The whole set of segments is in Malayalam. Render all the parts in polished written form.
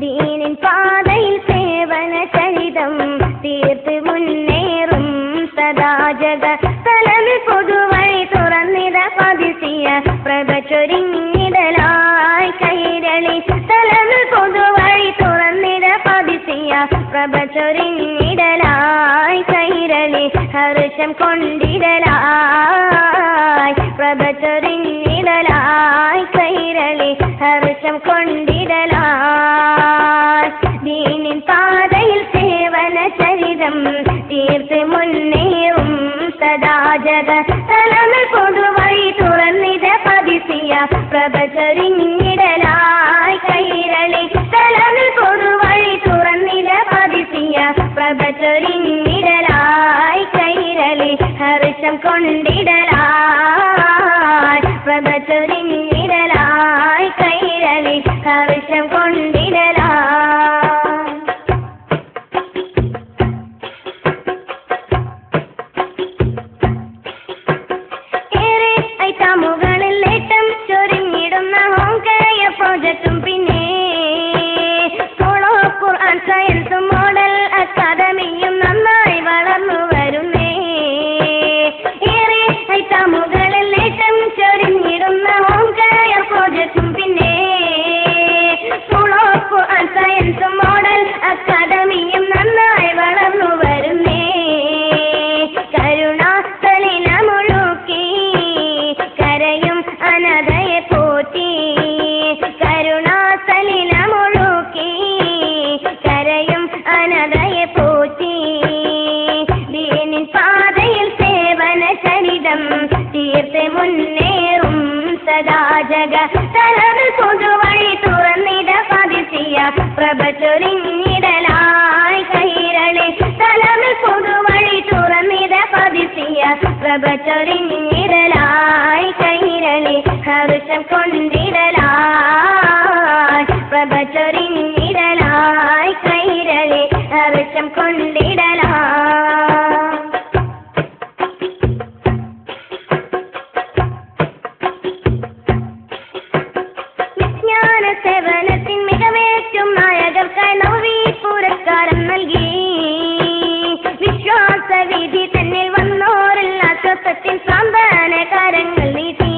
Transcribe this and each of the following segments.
ദീനിൻ പാതയിൽ സേവന ചരിതം തീർത്ത് മുന്നേറും സദാ ജഗ തലമിൽ പൊതുവഴി തുറന്നിട പതിസിയ പ്രഭ ചൊരിഞ്ഞിടലായി കൈരളി തലമിൽ പൊതുവഴി തുറന്നിട പതിസിയ പ്രഭ ചൊരിഞ്ഞിടലായി കൈരളി ഹർഷം കൊണ്ടിടലായി പ്രഭ ചൊരിഞ്ഞിടലായി കൈരളി ഹർഷം കൊണ്ടിടലായി ദീനിൻ പാതയിൽ സേവന ചരിതം തീർത്ത് മുന്നേറും സദാ ജഗ തലമിൽ പൊതുവഴി തുറന്നിട പതിസിയ പ്രഭ ചൊരിഞ്ഞിടലായി കൈരളി തലമിൽ പൊതുവഴി തുറന്നിട പതിസിയ പ്രഭ ചൊരിഞ്ഞിടലായി കൈരളി ഹർഷം കൊണ്ടിടലായി പ്രഭ ചൊരിഞ്ഞിടലായി കൈരളി ഹർഷം കൊണ്ടിടലായി മുകളിൽ നേട്ടം ചൊരിഞ്ഞിടുന്ന ഹോങ്കയ പ്രോജക്റ്റും പിന്നെ സോളോ ഖുർആൻ സയൻസും മോഡൽ അക്കാദമിയും നന്നായി വളർന്നു വരുന്നേ ഏറെ മുകളിൽ നേട്ടം ചൊരിഞ്ഞിടുന്ന ഹോങ്കയ പ്രോജക്റ്റും പിന്നെ സോളോ ഖുർആൻ സയൻസും മോഡൽ അക്കാദമിയും നന്നായി വളർന്നു വരുന്നേ കരുണാസ്ഥലിന മുഴുക്കി കരയും അനതയെ പോറ്റി കരുണാസലില മുഴുക്കി കരയും അനതയെ പോറ്റി ദീനിൻ പാതയിൽ സേവന ചരിതം തീർത്ത് മുന്നേറും സദാ ജഗ തലമിൽ പൊതുവഴി തുറന്നിട പതിസിയ പ്രഭ ചൊരിഞ്ഞിടലായി കൈരളി തലമിൽ പൊതുവഴി തുറന്നിട പതിസിയ പ്രഭ ചൊരിഞ്ഞിടലായി കൈരളി ഹർഷം കൊണ്ടിടലായി പ്രഭ ചൊരിഞ്ഞിടലായി കൈരളി ഹർഷം കൊണ്ടിടലായി വിജ്ഞാന സേവനത്തിൻ മികവേറ്റും നായകർക്കായി നവവി പുരസ്കാരം നൽകി വിശ്വാസവിധി തന്നിൽ വന്നോരിൽ ആശ്വാസത്തിൻ സാന്ത്വന കരങ്ങൾ നീട്ടി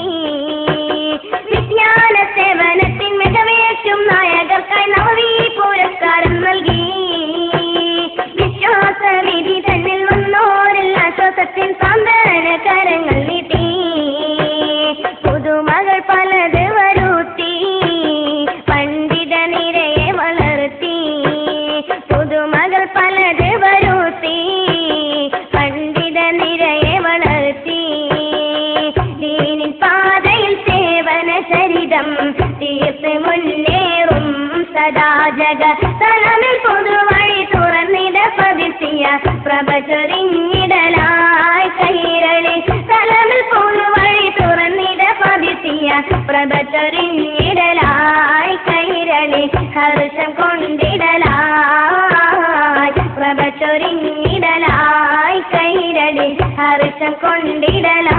വിജ്ഞാന സേവനത്തിൻ മികവേറ്റും നായകർക്കായി നവവി പുരസ്കാരം നൽകി വിശ്വാസവിധി തന്നിൽ വന്നോരിൽ ആശ്വാസത്തിൻ സാന്ത്വന കരങ്ങൾ നീട്ടി പുതുമകൾ പലത് വരുത്തി പണ്ഡിത നിരയെ വളർത്തി പുതുമകൾ പലത് വരുത്തി പണ്ഡിത നിരയെ വളർത്തി ദീനിൻ പാതയിൽ സേവന ചരിതം തീർത്ത് മുന്നേറും സദാ ജഗ തലമിൽ പൊതുവഴി തുറന്നിട പതിസിയ പ്രഭ ചൊരിഞ്ഞിടലായി കൈരളി തലമിൽ പൊതുവഴി തുറന്നിട പതിസിയ പ്രഭ ചൊരിഞ്ഞിടലായി കൈരളി ഹർഷം കൊണ്ടിടലായി പ്രഭ ചൊരിഞ്ഞിടലായി കൈരളി ഹർഷം കൊണ്ടിടലായി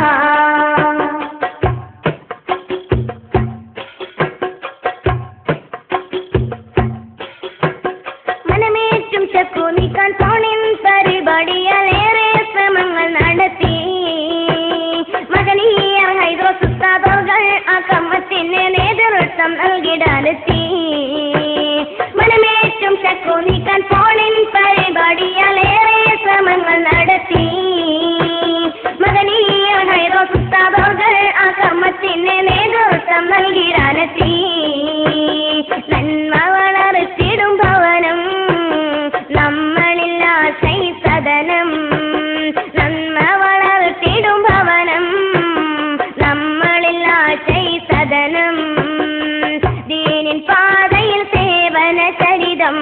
മനമേറ്റും ചക്കു നീക്കാൻ ഫോണിൻ പരിപാടിയാലേറെ ശ്രമങ്ങൾ നടത്തി മകനീയർ ഹൈദ്രോസുസ്താദോകൾ ആ കമ്മത്തിന് നേതൃത്വം നൽകിടാനെത്തി മനമേറ്റും ചക്കു നീക്കാൻ ഫോണിൻ പരിപാടിയാലേറെ ശ്രമങ്ങൾ നടത്തി മകനീയർ ഹൈദ്രോസുസ്താദോകൾ ആ കമ്മത്തിന് നേതൃത്വം നൽകിടാനെത്തി നന്മ വളർത്തിടും ഭവനം നമ്മളിൽ ആശൈസദനം നന്മ വളർത്തിടും ഭവനം നമ്മളിൽ ആശൈസദനം ദീനിൻ പാതയിൽ സേവന ചരിതം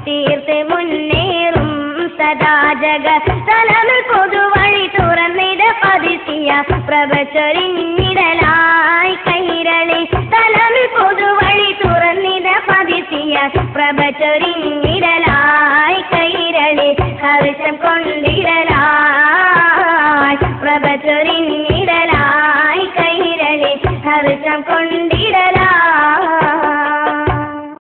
തീർത്ത് മുന്നേറും സദാ ജഗ തലമിൽ പൊതുവഴി തുറന്നിട പതിസിയ പ്രഭ ചൊരിഞ്ഞിടലായി കൈരളി തലമിൽ പൊതുവഴി തുറന്നിട പതിസിയ പ്രഭ ചൊരിഞ്ഞിടലായി കൈരളി ഹർഷം കൊണ്ട്